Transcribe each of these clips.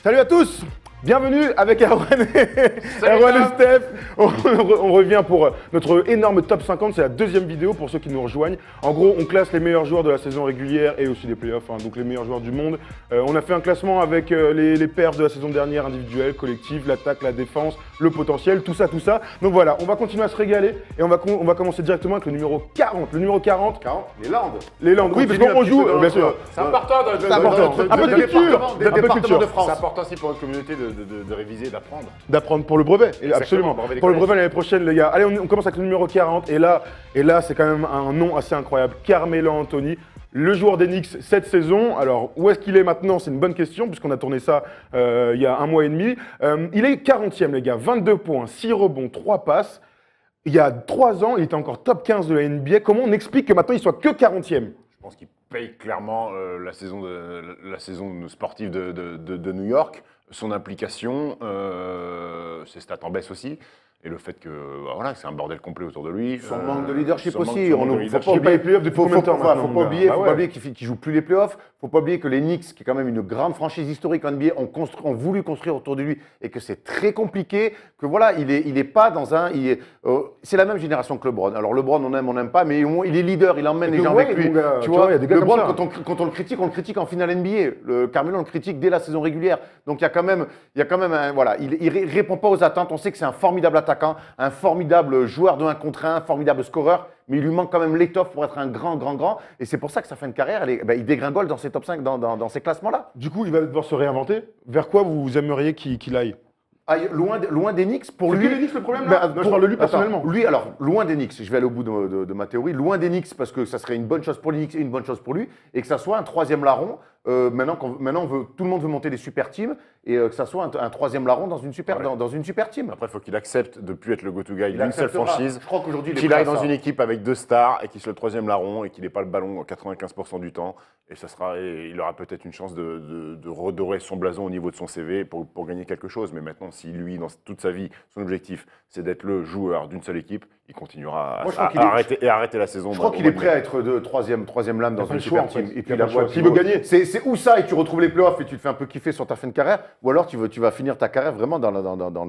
Salut à tous, bienvenue avec Erwan et Steph. On revient pour notre énorme top 50, c'est la deuxième vidéo pour ceux qui nous rejoignent. En gros, on classe les meilleurs joueurs de la saison régulière et aussi des playoffs, donc les meilleurs joueurs du monde. On a fait un classement avec les perfs de la saison dernière, individuels, collectifs, l'attaque, la défense, le potentiel, tout ça. Donc voilà, on va continuer à se régaler et on va commencer directement avec le numéro 40. Le numéro 40, les Landes. Les Landes, oui, parce qu'on joue, bien sûr. C'est important, Un peu de culture, des départements de C'est France. important aussi pour notre communauté de réviser, d'apprendre. D'apprendre pour le brevet, absolument. brevet des Pour le collèges. brevet l'année prochaine, les gars. Allez, on commence avec le numéro 40. Et là c'est quand même un nom assez incroyable. Carmelo Anthony, le joueur des Knicks cette saison. Alors, où est-ce qu'il est maintenant? C'est une bonne question, puisqu'on a tourné ça il y a un mois et demi. Il est 40e, les gars. 22 points, 6 rebonds, 3 passes. Il y a 3 ans, il était encore top 15 de la NBA. Comment on explique que maintenant, il soit que 40e? Je pense qu'il paye clairement la saison sportive de New York, son implication, ses stats en baisse aussi. Et le fait que voilà, c'est un bordel complet autour de lui. Son manque de leadership son aussi. manque de Faut leadership. pas oublier les playoffs depuis combien de temps? maintenant, Faut pas oublier, bah faut ouais. pas oublier qu'ils jouent plus les playoffs. Faut pas oublier que les Knicks, qui est quand même une grande franchise historique en NBA, ont voulu construire autour de lui et que c'est très compliqué. Que voilà, il est pas dans un. C'est la même génération que LeBron. Alors LeBron, on n'aime pas, mais au moins il est leader, il emmène les gens avec lui. Tu vois, il y a des gars LeBron, comme ça. quand on le critique en finale NBA. Le Carmelo, on le critique dès la saison régulière. Donc il y a quand même voilà, il répond pas aux attentes. On sait que c'est un formidable attaquant, un formidable joueur de 1 contre 1, un formidable scoreur, mais il lui manque quand même l'étoffe pour être un grand. Et c'est pour ça que sa fin de carrière, il dégringole dans ses top 5, dans ces classements-là. Du coup, il va devoir se réinventer. Vers quoi vous aimeriez qu'il aille? Loin des Knicks, pour C'est lui. que les Knicks le problème là? Non, je parle de lui personnellement. Lui, alors, loin des Knicks, je vais aller au bout de ma théorie, loin des Knicks parce que ça serait une bonne chose pour les Knicks et une bonne chose pour lui, et que ça soit un troisième larron. Maintenant, tout le monde veut monter des super teams, et que ça soit un troisième larron dans une super team. Après, il faut qu'il accepte de ne plus être le go-to guy Il d'une seule acceptera. franchise. Je crois qu'aujourd'hui, il est Qu'il prêt à aille dans ça. une équipe avec 2 stars et qu'il soit le troisième larron et qu'il n'ait pas le ballon 95% du temps. Et il aura peut-être une chance de redorer son blason au niveau de son CV pour gagner quelque chose. Mais maintenant, si lui, dans toute sa vie, son objectif, c'est d'être le joueur d'une seule équipe, il continuera Moi, je crois qu'il est- à arrêter la saison. Je crois qu'il est prêt à être de troisième lame dans pas une le choix, super en fait. team. Et Il puis a pas le choix. puis S'il veut gagner. C'est où ça et tu retrouves les playoffs et tu te fais un peu kiffer sur ta fin de carrière, ou alors tu vas finir ta carrière vraiment dans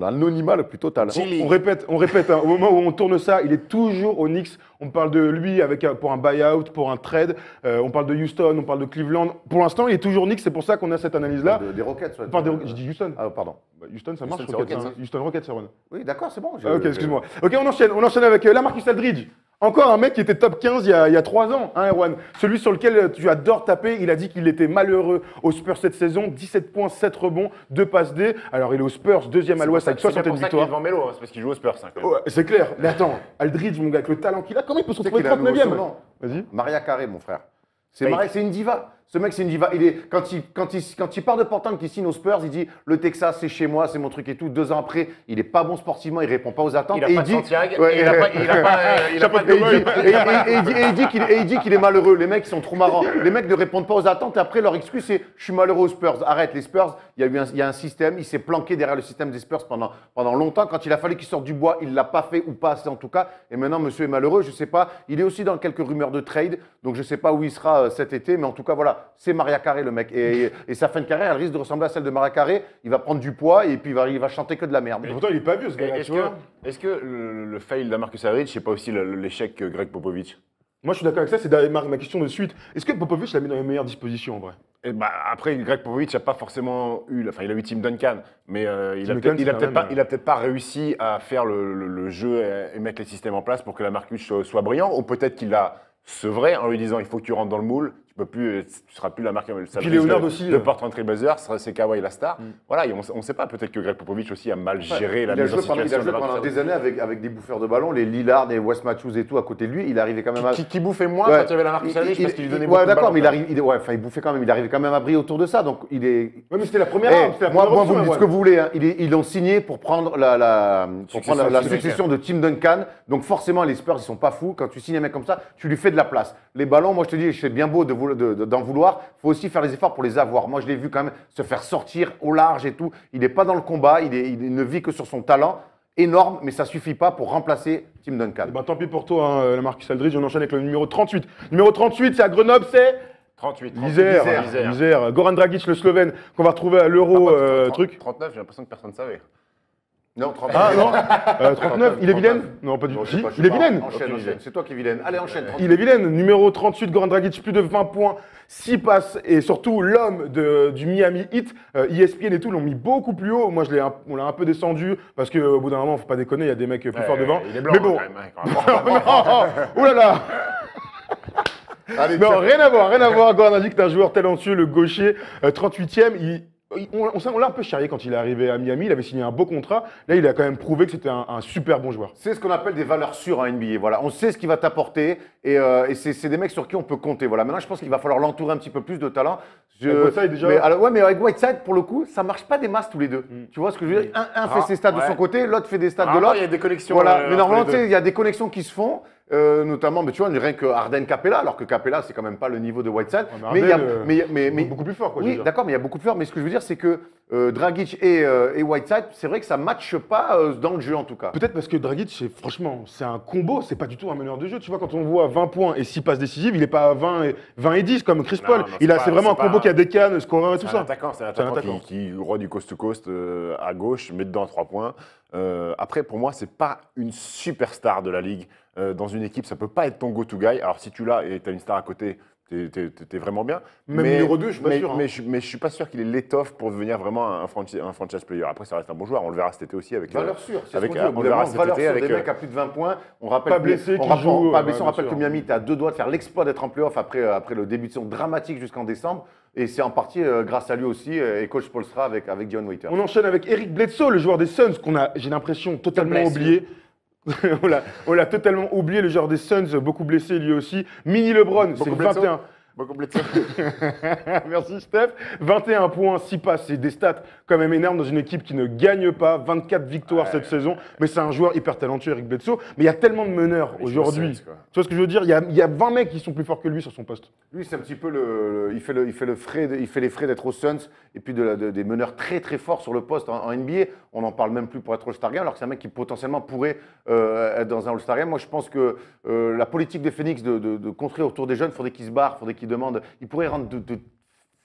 l'anonymat le plus total. On répète, au moment où on tourne ça, il est toujours au Knicks. On parle de lui pour un buyout, pour un trade. On parle de Houston, on parle de Cleveland. Pour l'instant, il est toujours Knicks. C'est pour ça qu'on a cette analyse-là. Des Rockets. Ouais. Enfin, j'ai dit Houston. Ah, pardon. Bah, Houston, ça marche. Houston, c'est Rockets, Rockets, hein. Houston Rockets, c'est Ron. Oui, d'accord, c'est bon. Ah, ok, excuse-moi. Ok, on enchaîne avec Lamarcus Aldridge. Encore un mec qui était top 15 il y a 3 ans, hein, Erwan. Celui sur lequel tu adores taper, il a dit qu'il était malheureux aux Spurs cette saison. 17 points, 7 rebonds, 2 passes D. Alors, il est aux Spurs, deuxième à l'Ouest avec 61 victoires. devant Melo, c'est parce qu'il joue aux Spurs. Hein, quand même. Ouais, c'est clair. Mais attends, Aldridge, mon gars, avec le talent qu'il a, comment il peut se retrouver 39e? Vas-y. Maria Carré, mon frère. Fake. C'est une diva. Ce mec, c'est une diva. Quand il part de Portland, qu'il signe aux Spurs, il dit le Texas, c'est chez moi, c'est mon truc et tout. 2 ans après, il est pas bon sportivement, il répond pas aux attentes. Il a et pas il de dit, Santiago, Ouais, il a pas de il dit qu'il est malheureux. Les mecs, ils sont trop marrants. Les mecs ne répondent pas aux attentes. Et après, leur excuse, c'est je suis malheureux aux Spurs. Arrête, les Spurs, il y a un système. Il s'est planqué derrière le système des Spurs pendant longtemps. Quand il a fallu qu'il sorte du bois, il l'a pas fait ou pas assez en tout cas. Et maintenant, monsieur est malheureux. Je sais pas. Il est aussi dans quelques rumeurs de trade. Donc, je sais pas où il sera cet été. Mais en tout cas, voilà, c'est Maria Carré, le mec. Et sa fin de carrière, elle risque de ressembler à celle de Maria Carré. Il va prendre du poids et puis il va chanter que de la merde. Mais pourtant, il est pas vieux, ce gars-là, tu vois. Est-ce que le fail d'Marcus Aldridge, c'est pas aussi l'échec Greg Popovich? Moi, je suis d'accord avec ça. C'est ma question de suite. Est-ce que Popovich l'a mis dans les meilleures dispositions, en vrai? Et bah, après, Greg Popovich n'a pas forcément eu. Enfin, il a eu Tim Duncan, mais il a Duncan, peut-être pas réussi à faire le jeu et mettre les systèmes en place pour que la Marcus soit brillant. Ou peut-être qu'il l'a sevré en lui disant il faut que tu rentres dans le moule. Tu seras plus la marque Puis Leonard aussi. de Portland Trail Blazers, c'est Kawhi la star. Voilà, et on ne sait pas, peut-être que Greg Popovich aussi a mal géré la mise en situation. Il a joué pendant des années avec des bouffeurs de ballon, les Lillard, les Wes Matthews et tout à côté de lui. Il arrivait quand même à. Qui bouffait moins quand il y avait la Marcus Aldridge parce qu'il lui donnait beaucoup Ouais, de d'accord, mais ballons. il bouffait quand même. Il arrivait quand même à briller autour de ça. Donc il est. Ouais, mais c'était la première arme. c'était la Moi, première vous me option, dites ce que vous voulez. Hein. Ils l'ont signé pour prendre la succession de Tim Duncan. Donc forcément, les Spurs, ils sont pas fous. Quand tu signes un mec comme ça, tu lui fais de la place. Les ballons, moi je te dis, c'est bien beau d'en vouloir. Il faut aussi faire les efforts pour les avoir. Moi, je l'ai vu quand même se faire sortir au large et tout. Il n'est pas dans le combat. Il ne vit que sur son talent. Énorme, mais ça suffit pas pour remplacer Tim Duncan. Eh ben, tant pis pour toi, hein, Lamarcus Aldridge. On enchaîne avec le numéro 38. Numéro 38, c'est à Grenoble, c'est 38. Misère. Goran Dragic, le Slovène, qu'on va retrouver à l'Euro, truc. 39, j'ai l'impression que personne ne savait. Non, 39. Ah non 39, il est vilaine? Non, pas du tout. Si, il est vilaine. Enchaîne. C'est toi qui es vilaine. Allez, enchaîne. Il est vilaine. Numéro 38, Goran Dragic, plus de 20 points, 6 passes. Et surtout, l'homme du Miami Heat, ESPN et tout, l'ont mis beaucoup plus haut. Moi, on l'a un peu descendu parce qu'au bout d'un moment, faut pas déconner, il y a des mecs plus forts devant. Il est blanc, mais bon. quand même. Oh là là. Allez, Non, rien à voir. Goran Dragic est un joueur talentueux, le gaucher, 38e. On l'a un peu charrié quand il est arrivé à Miami, il avait signé un beau contrat. Là, il a quand même prouvé que c'était un super bon joueur. C'est ce qu'on appelle des valeurs sûres en NBA. Voilà. On sait ce qu'il va t'apporter et c'est des mecs sur qui on peut compter. Voilà. Maintenant, je pense qu'il va falloir l'entourer un petit peu plus de talent. Whiteside, déjà. Mais avec Whiteside, pour le coup, ça marche pas des masses tous les deux. Tu vois ce que je veux dire? Un fait ses stats de son côté, l'autre fait des stats de l'autre. Il y a des connexions. Voilà. Mais normalement, tu sais, il y a des connexions qui se font. Notamment, mais tu vois, rien que Harden Capella, alors que Capella, c'est quand même pas le niveau de Whiteside. Ouais, mais il y a beaucoup plus fort, quoi. Oui, d'accord, mais il y a beaucoup de forts. Mais ce que je veux dire, c'est que Dragic et Whiteside, c'est vrai que ça ne matche pas dans le jeu, en tout cas. Peut-être parce que Dragic, franchement, c'est un combo, c'est pas du tout un meneur de jeu. Tu vois, quand on voit 20 points et 6 passes décisives, il est pas à 20 et 10 comme Chris Paul. C'est vraiment un combo qui a des cannes, scoreur et tout ça. C'est un attaquant qui roi du coast-to-coast à gauche, met dedans 3 points. Après, pour moi, c'est pas une superstar de la ligue. Dans une équipe, ça peut pas être ton go-to guy. Alors, si tu l'as et tu as une star à côté, t'es vraiment bien. Même numéro 2, je suis pas sûr. Mais je suis pas sûr qu'il ait l'étoffe pour devenir vraiment un franchise player. Après, ça reste un bon joueur. On le verra cet été aussi avec. Valeur sûre. On le verra cet été avec. Des mecs à plus de 20 points. On rappelle pas blessé, qui joue. Pas blessé. On rappelle que Miami était à 2 doigts de faire l'exploit d'être en playoff après le début de saison dramatique jusqu'en décembre. Et c'est en partie grâce à lui aussi et coach Spoelstra avec Dion Waiters. On enchaîne avec Eric Bledsoe, le joueur des Suns, qu'on a, j'ai l'impression, totalement oublié. on l'a totalement oublié, le joueur des Suns, beaucoup blessé lui aussi. Mini LeBron, c'est 21. Merci Steph. 21 points, 6 passes, c'est des stats quand même énormes dans une équipe qui ne gagne pas. 24 victoires cette saison, mais c'est un joueur hyper talentueux, Eric Bledsoe. Mais il y a tellement de meneurs aujourd'hui. Tu vois ce que je veux dire? Il y a 20 mecs qui sont plus forts que lui sur son poste. Lui, c'est un petit peu il fait les frais d'être aux Suns et puis des meneurs très très forts sur le poste en NBA. On n'en parle même plus pour être All-Star Game, alors que c'est un mec qui potentiellement pourrait être dans un All-Star Game. Moi, je pense que la politique des Phoenix de construire autour des jeunes, il faudrait qu'ils se barrent, il faudrait qu'ils demandent. Il pourrait rendre de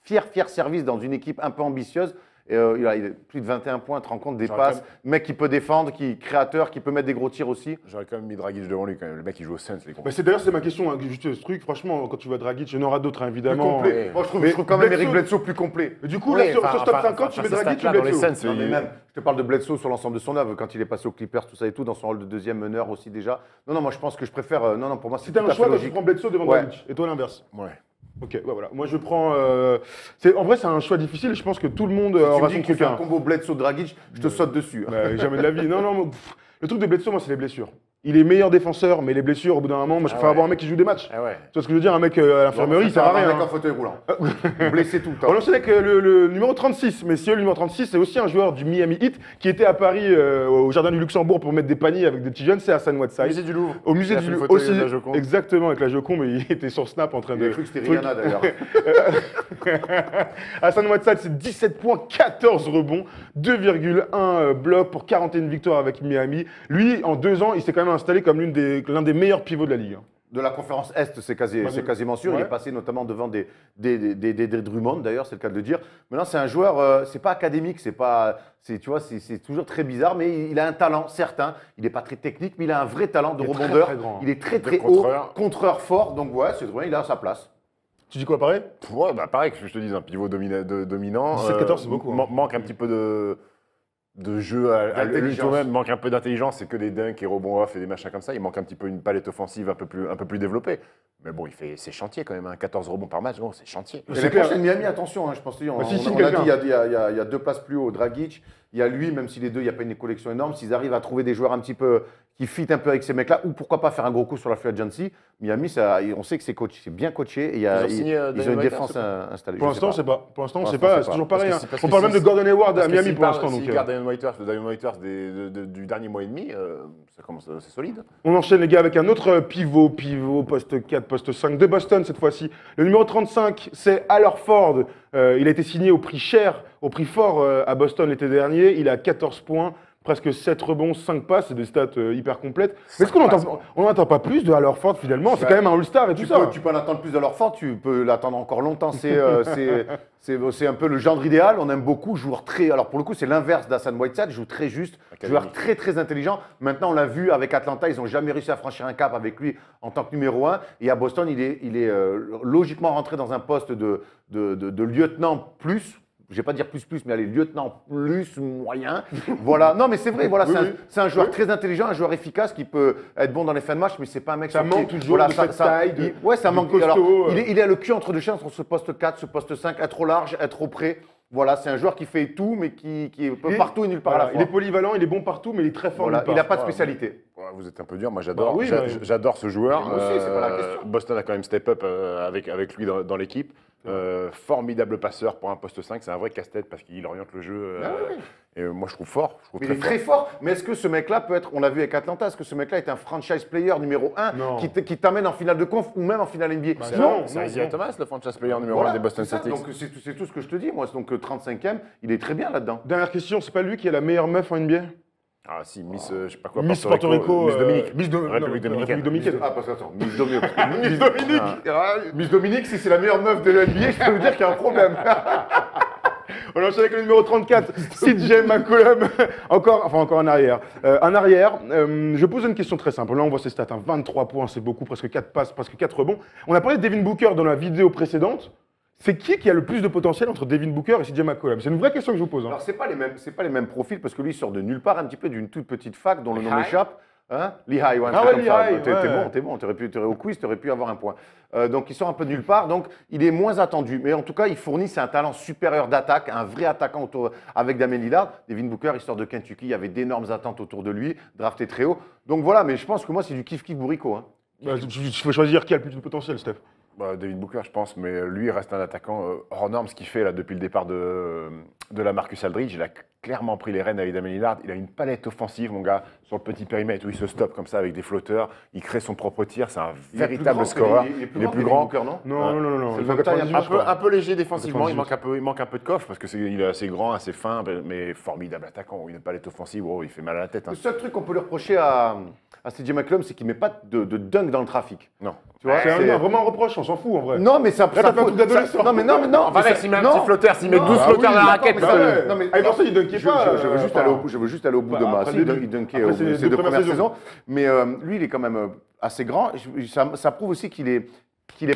fiers services dans une équipe un peu ambitieuse. Et, il a plus de 21 points, tu te rends compte, des passes. Mec qui peut défendre, créateur, qui peut mettre des gros tirs aussi. J'aurais quand même mis Dragic devant lui quand même. Le mec, il joue au Suns. D'ailleurs, c'est ma question, hein, juste ce truc. Franchement, quand tu vois Dragic, il y en aura d'autres, hein, évidemment. Plus complet. Moi, je trouve quand même Eric Bledsoe plus complet. Du coup, là, sur ce top 50, tu mets Dragic ou Bledsoe? Non, mais même, je te parle de Bledsoe sur l'ensemble de son œuvre, quand il est passé aux Clippers, tout ça et tout, dans son rôle de deuxième meneur aussi déjà. Non, moi, je pense que je préfère. Non, pour moi, c'est tout à fait logique. Si t'as un choix, tu prends Bledsoe devant Dragic. Et toi, l'inverse? Ouais. Ok, voilà. Moi, je prends. En vrai, c'est un choix difficile et je pense que tout le monde aura son truc. Un combo Bledsoe-Dragic, je te saute dessus. Jamais de la vie. Non. Le truc de Bledsoe, moi, c'est les blessures. Il est meilleur défenseur, mais les blessures, au bout d'un moment, moi, je préfère avoir un mec qui joue des matchs. Tu vois ce que je veux dire? Un mec à l'infirmerie, ça sert à rien. Un mec en fauteuil roulant. Blessé tout le temps. On enchaîne avec le numéro 36. Messieurs, le numéro 36, c'est aussi un joueur du Miami Heat qui était à Paris au Jardin du Luxembourg pour mettre des paniers avec des petits jeunes. C'est Hassan Whiteside. Au musée du Louvre. Au musée du Louvre aussi. Exactement, avec la Joconde, mais il était sur Snap en train de. Il a cru que c'était Rihanna d'ailleurs. Hassan Whiteside, c'est 17 points, 14 rebonds, 2,1 blocs pour 41 victoires avec Miami. Lui, en 2 ans, il s'est quand même installé comme l'un des meilleurs pivots de la ligue. De la conférence Est, c'est quasiment sûr. Ouais. Il est passé notamment devant des Drummond, d'ailleurs, c'est le cas de le dire. Maintenant, c'est un joueur, c'est pas académique, tu vois, c'est toujours très bizarre, mais il a un talent certain. Il n'est pas très technique, mais il a un vrai talent de rebondeur. Il est très haut, contreur fort. Donc, ouais, c'est vrai, il a sa place. Tu dis quoi, pareil? Ouais, pareil que je te dis, un pivot dominant. 17-14, c'est beaucoup. Manque un petit peu de jeu à lui-même, manque un peu d'intelligence, c'est que des dunks et rebonds off et des machins comme ça. Il manque un petit peu une palette offensive un peu plus développée. Mais bon, c'est chantier quand même, 14 rebonds par match, c'est chantier. C'est clair. Miami, attention, je pense. On a dit, il y a 2 places plus haut, Dragic, il y a lui, même si les deux, il n'y a pas une collection énorme, s'ils arrivent à trouver des joueurs un petit peu qui fit un peu avec ces mecs-là, ou pourquoi pas faire un gros coup sur la free agency. Miami, on sait que c'est bien coaché et ils ont une défense installée. Pour l'instant, on sait pas, c'est toujours pareil. On parle même de Gordon Hayward à Miami pour l'instant. S'ils gardent Dion Waiters du dernier mois et demi, c'est solide. On enchaîne les gars avec un autre pivot, poste 4, poste 5 de Boston cette fois-ci. Le numéro 35, c'est Al Horford. Il a été signé au prix cher, au prix fort à Boston l'été dernier. Il a 14 points. presque 7 rebonds, 5 passes, c'est des stats hyper complètes. Mais est-ce qu'on n'entend pas plus de Al Horford finalement? C'est quand même un All-Star et tout ça. Tu peux en attendre plus de Horford, tu peux l'attendre encore longtemps. C'est un peu le genre idéal, on aime beaucoup, joueur très… Alors pour le coup, c'est l'inverse d'Hassan Whiteside, joue très juste, joueur très très intelligent. Maintenant, on l'a vu avec Atlanta, ils n'ont jamais réussi à franchir un cap avec lui en tant que numéro 1. Et à Boston, il est logiquement rentré dans un poste de lieutenant plus. Je ne vais pas dire plus, mais allez, lieutenant plus moyen. Voilà. Non, mais c'est vrai, voilà, c'est un joueur très intelligent, un joueur efficace qui peut être bon dans les fins de match, mais c'est pas un mec… Ça manque toujours de cette taille. Ouais, ça manque. Costaud, alors, il a le cul entre deux chaises, entre ce poste 4, ce poste 5, être trop large, être trop près. Voilà, c'est un joueur qui fait tout, mais qui est peu partout et nulle part à la fois. Il est polyvalent, il est bon partout, mais il est très fort. Voilà, il n'a pas de spécialité. Ouais, vous êtes un peu dur, moi j'adore Bah oui, j'adore ce joueur. Moi aussi, c'est pas la question. Boston a quand même step up avec lui dans l'équipe. Formidable passeur pour un poste 5, c'est un vrai casse-tête parce qu'il oriente le jeu. Et moi je trouve fort. Il est très fort, mais est-ce que ce mec-là peut être, on l'a vu avec Atlanta, est-ce que ce mec-là est un franchise player numéro 1 qui t'amène en finale de conf ou même en finale NBA? C'est Isaiah Thomas, le franchise player numéro 1 des Boston Celtics. Donc c'est tout ce que je te dis, moi. Donc 35e, il est très bien là-dedans. Dernière question, c'est pas lui qui est la meilleure meuf en NBA? Ah si, Miss, je sais pas quoi, Miss Porto Rico, Miss Dominique. République Dominicaine. Ah, parce que attends, Miss Dominique. Miss Dominique. Miss Dominique, si c'est la meilleure meuf de l'NBA, je peux vous dire qu'il y a un problème. On enchaîne avec le numéro 34, CJ McCollum. Encore en arrière. Je pose une question très simple. Là, on voit ses stats. 23 points, c'est beaucoup, presque 4 passes, presque 4 rebonds. On a parlé de Devin Booker dans la vidéo précédente. C'est qui a le plus de potentiel entre Devin Booker et CJ McCollum? C'est une vraie question que je vous pose. Alors, c'est pas les mêmes profils parce que lui il sort de nulle part, un petit peu d'une toute petite fac dont le nom m'échappe. Hein? Lehigh, ouais, t'es bon, t'aurais au quiz, t'aurais pu avoir un point. Donc il sort un peu de nulle part, donc il est moins attendu. Mais en tout cas, il fournit, c'est un talent supérieur d'attaque, un vrai attaquant avec Damian Lillard. Devin Booker, il sort de Kentucky, il y avait d'énormes attentes autour de lui, drafté très haut. Donc voilà, mais je pense que moi c'est du kiff-kiff bourrico. Hein. Je faut choisir qui a le plus de potentiel, Steph. David Booker, je pense, mais lui, il reste un attaquant hors norme. Ce qu'il fait là depuis le départ de la Marcus Aldridge, il a clairement pris les rênes avec Damian Lillard. Il a une palette offensive, mon gars, sur le petit périmètre où il se stoppe comme ça avec des flotteurs. Il crée son propre tir. C'est un véritable scoreur. Il est plus grand. Booker, non Non. Un peu léger défensivement. Il manque un peu de coffre parce qu'il est assez grand, assez fin, mais formidable attaquant. Il a une palette offensive. Oh, il fait mal à la tête. Hein. Le seul truc qu'on peut lui reprocher à CJ McCollum, c'est qu'il ne met pas de dunk dans le trafic. Non. Tu vois, c'est vraiment un reproche, on s'en fout en vrai. Non, mais ça t'as fait un truc d'adolescent. Non. Enfin, mec, s'il met un petit flotteur, s'il met 12 flotteurs dans la raquette. Non, mais pour ça, il dunkait pas. Je veux juste aller au bout de ma. Il dunkait ses deux premières saisons. Mais lui, il est quand même assez grand. Ça prouve aussi qu'il est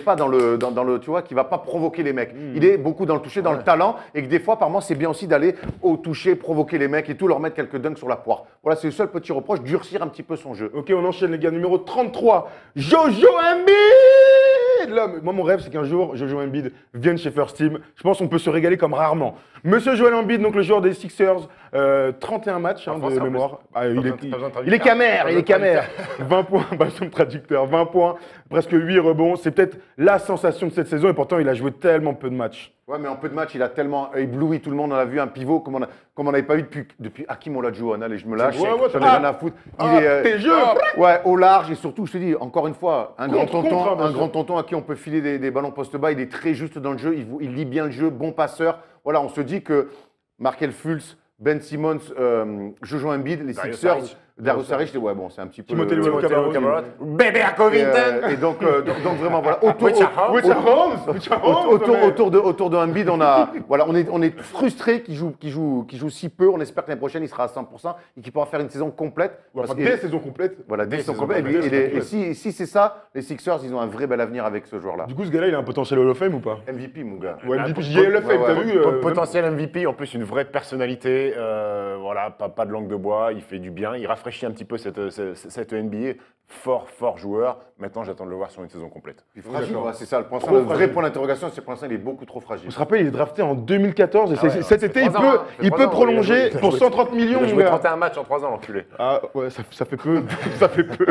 pas dans le tu vois, qu'il va pas provoquer les mecs. Il est beaucoup dans le toucher, dans le talent, et que des fois, par moment, c'est bien aussi d'aller au toucher, provoquer les mecs et tout, leur mettre quelques dunks sur la poire. Voilà, c'est le seul petit reproche, durcir un petit peu son jeu. Ok, on enchaîne les gars, numéro 33, Jojo Embiid. Là, moi, mon rêve, c'est qu'un jour, Jojo Embiid vienne chez First Team. Je pense qu'on peut se régaler comme rarement. Monsieur Joel Embiid, donc le joueur des Sixers, 31 matchs de mémoire. Il est camère. 20 points, son traducteur, 20 points, presque 8 rebonds. C'est peut-être la sensation de cette saison et pourtant, il a joué tellement peu de matchs. Ouais, mais en peu de matchs, il a tellement ébloui tout le monde. On a vu un pivot comme on n'avait pas eu depuis Hakim Olajuwon. Allez, je me lâche. J'en ai rien à foutre. Tes jeux. Ouais, au large et surtout, je te dis, encore une fois, un grand tonton à qui on peut filer des ballons poste bas. Il est très juste dans le jeu. Il lit bien le jeu, bon passeur. Voilà, on se dit que Markelle Fultz, Ben Simmons, Jojo Embiid, les Sixers, Dario Saric, ouais, bon, c'est un petit peu. Timothée Cameron. Bébé à Covington. Et donc vraiment, voilà. Autour de Embiid, on est frustré qu'il joue si peu. On espère que l'année prochaine, il sera à 100% et qu'il pourra faire une saison complète. Des saisons complètes. Voilà, des saisons complètes. Et si c'est ça, les Sixers, ils ont un vrai bel avenir avec ce joueur-là. Du coup, ce gars-là, il a un potentiel Hall of Fame ou pas? MVP, mon gars. Ouais, MVP, j'y ai Hall of Fame, t'as vu? Potentiel MVP, en plus, une vraie personnalité. Voilà, pas de langue de bois. Il fait du bien. Il rafraîchit un petit peu cette NBA. Fort joueur. Maintenant, j'attends de le voir sur une saison complète. Il est fragile, c'est ça. Le vrai point d'interrogation, c'est que pour l'instant, il est beaucoup trop fragile. On se rappelle, il est drafté en 2014 et cet été, il peut prolonger pour 130 millions. Il a joué 31 matchs en 3 ans, l'enculé. Ah ouais, ça fait peu. Ça fait peu.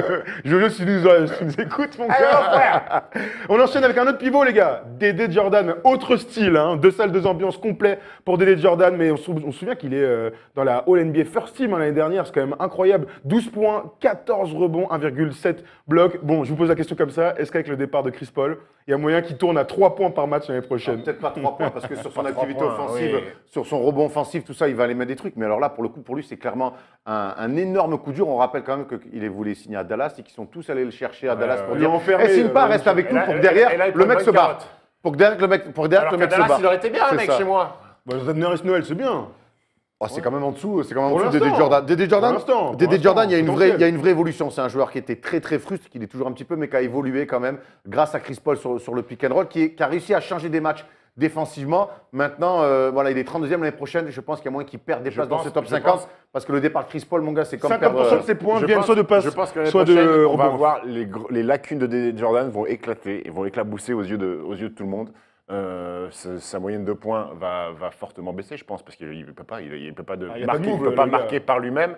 Jojo, si tu nous écoutes, mon gars. On enchaîne avec un autre pivot, les gars. Dédé Jordan, autre style, hein, 2 salles, 2 ambiances complets pour Dédé Jordan. Mais on se souvient qu'il est dans la All NBA First Team l'année dernière. C'est quand même incroyable. 12 points, 14 rebonds, 1,7 blocs. Bon, je vous pose la question comme ça, est-ce qu'avec le départ de Chris Paul, il y a moyen qu'il tourne à 3 points par match l'année prochaine? Peut-être pas 3 points, parce que sur son Pas activité 3 points, offensive, oui. sur son rebond offensif, tout ça, il va aller mettre des trucs. Mais alors là, pour le coup, pour lui, c'est clairement un énorme coup dur. On rappelle quand même qu'il voulait signer à Dallas et qu'ils sont tous allés le chercher à Dallas pour Ils dire l'ont enfermé, eh, signe pas, reste avec et nous là- pour que et là, derrière, il le prend mec une se bonne barre. carotte. Pour que derrière, le mec Alors se qu'à Dallas, barre. il aurait été bien, C'est le mec, ça. chez moi. Bah, Nerys Noël, c'est bien. Oh, c'est quand même en dessous, c'est quand même en Pour dessous de Dédé l'instant. Jordan. Dédé Jordan, Pour l'instant, Dédé Jordan, il y a une potentiel. vraie évolution. C'est un joueur qui était très très frustré, qui est toujours un petit peu, mais qui a évolué quand même grâce à Chris Paul sur le pick and roll, qui a réussi à changer des matchs défensivement. Maintenant, voilà, il est 32e l'année prochaine. Je pense qu'il y a moyen qu'il perde des places dans ce top 50 parce que le départ de Chris Paul, mon gars, c'est comme 50% perdre. de ses points Je viennent pense- soit de passe, Je pense que l'année soit prochaine, de on va rebond. voir les lacunes de Dédé Jordan vont éclater et vont éclabousser aux yeux de tout le monde. Sa moyenne de points va fortement baisser, je pense, parce qu'il ne peut pas, il peut pas, il y a pas de marquer, move, il peut pas le gars. marquer par lui-même.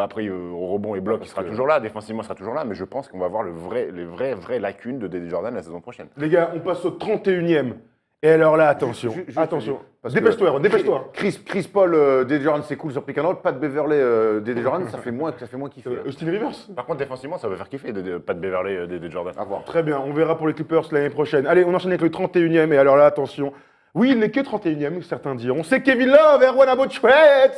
Après, au rebond et bloc, il sera toujours là, défensivement, il sera toujours là, mais je pense qu'on va voir les vraies lacunes de Dédé Jordan la saison prochaine. Les gars, on passe au 31e. Et alors là, attention, Juste- attention. parce que- Dépêche-toi, Erwan, dépêche-toi. Chris Paul, Dédé Jordan, c'est cool sur pick and roll. Pas de Beverley, Dédé Jordan, ça fait moins kiffer. Austin Rivers. Par contre, défensivement, ça va faire kiffer, pas de Beverley, Dédé Jordan. À voir. Très bien, on verra pour les Clippers l'année prochaine. Allez, on enchaîne avec le 31e. Et alors là, attention. Oui, il n'est que 31e, certains diront. C'est Kevin Love, Erwan Abotchouet.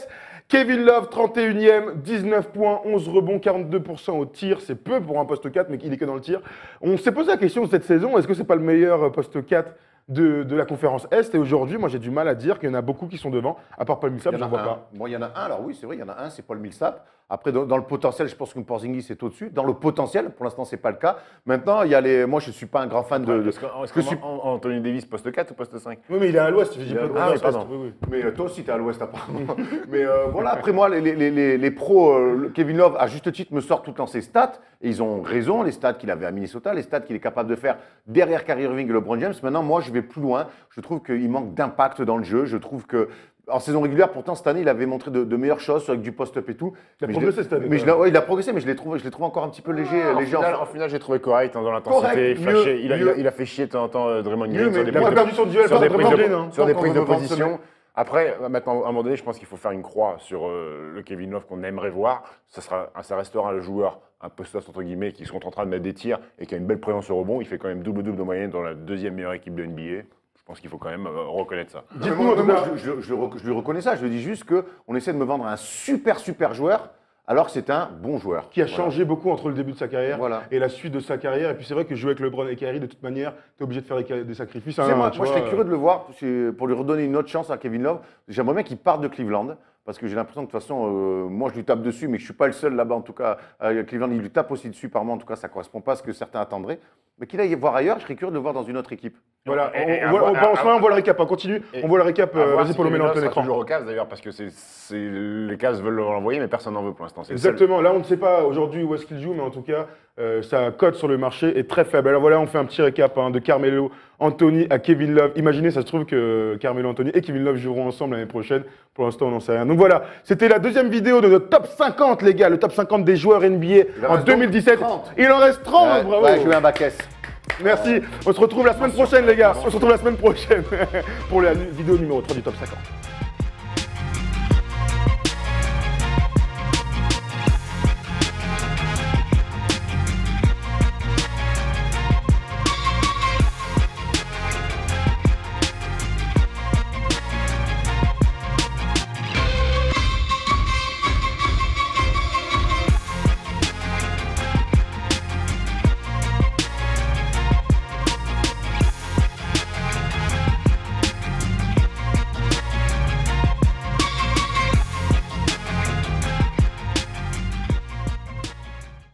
Kevin Love, 31e, 19 points, 11 rebonds, 42% au tir. C'est peu pour un poste 4, mais il est que dans le tir. On s'est posé la question cette saison, est-ce que c'est pas le meilleur poste 4 de la conférence Est? Et aujourd'hui, moi, j'ai du mal à dire qu'il y en a beaucoup qui sont devant, à part Paul Millsap, Il y je en ne a vois un. pas. Bon, il y en a un, alors oui, c'est vrai, il y en a un, c'est Paul Millsap. Après, dans le potentiel, je pense que Porzingis est au-dessus. Dans le potentiel, pour l'instant, c'est pas le cas. Maintenant, il y a les. Moi, je suis pas un grand fan de. Est-ce que suis- Anthony Davis poste 4 ou poste 5? Oui, mais il est à l'ouest, je dis Il est pas à de l'ouest. Est, Ah oui, pardon. oui. Mais toi aussi, tu es à l'ouest, apparemment. Mais voilà, après moi, les pros, Kevin Love, à juste titre, me sortent tout le temps ses stats. Et ils ont raison, les stats qu'il avait à Minnesota, les stats qu'il est capable de faire derrière Kyrie Irving et LeBron James. Maintenant, moi, je vais plus loin. Je trouve qu'il manque d'impact dans le jeu. Je trouve que. En saison régulière, pourtant, cette année, il avait montré de meilleures choses avec du post-up et tout. Il a Mais progressé cette année, Mais quand même. ouais, il a progressé, mais je l'ai trouvé encore un petit peu léger. En finale, j'ai trouvé correct dans l'intensité, Correct, il flashait. mieux. Il a fait chier de temps en temps Draymond Mieux, Green mais sur des il a prises perdu son duel sur contre des prises Draymond de- Green, hein. sur des Tant prises qu'on de veut vendre position. Après, maintenant, à un moment donné, je pense qu'il faut faire une croix sur le Kevin Love qu'on aimerait voir. Ça restera le joueur un poste entre guillemets qui sont en train de mettre des tirs et qui a une belle présence au rebond. Il fait quand même double-double de moyenne dans la deuxième meilleure équipe de NBA. Je pense qu'il faut quand même reconnaître ça. Dites-nous, en tout Moi, cas. je lui reconnais ça. Je lui dis juste qu'on essaie de me vendre un super joueur alors que c'est un bon joueur. Qui a changé beaucoup entre le début de sa carrière Voilà. et la suite de sa carrière. Et puis c'est vrai que jouer avec LeBron et Kyrie, de toute manière, tu es obligé de faire des sacrifices. Tu sais, moi, tu je vois, serais curieux de le voir pour lui redonner une autre chance à Kevin Love. J'aimerais bien qu'il parte de Cleveland. Parce que j'ai l'impression que de toute façon, moi je lui tape dessus, mais je ne suis pas le seul là-bas en tout cas. Cleveland, il lui tape aussi dessus par moi, en tout cas ça ne correspond pas à ce que certains attendraient. Mais qu'il aille voir ailleurs, je serais curieux de le voir dans une autre équipe. Voilà, Et on voit le récap, on continue, Et on voit le récap, À voir vas-y si Paulo, mets-le en Kevin plein Love sera écran. toujours au Cavs d'ailleurs, parce que les Cavs veulent l'envoyer, mais personne n'en veut pour l'instant. C'est le seul. Exactement, là on ne sait pas aujourd'hui où est-ce qu'il joue, mais en tout cas, sa cote sur le marché est très faible. Alors voilà, on fait un petit récap de Carmelo Anthony à Kevin Love. Imaginez, ça se trouve que Carmelo Anthony et Kevin Love joueront ensemble l'année prochaine. Pour l'instant, on n'en sait rien. Donc voilà, c'était la deuxième vidéo de notre top 50, les gars, le top 50 des joueurs NBA en en reste 2017. donc 30. Il en reste 30, bravo. Ouais, je vais un bac S. Merci. On se retrouve la semaine prochaine, les gars. On se retrouve la semaine prochaine pour la vidéo numéro 3 du top 50.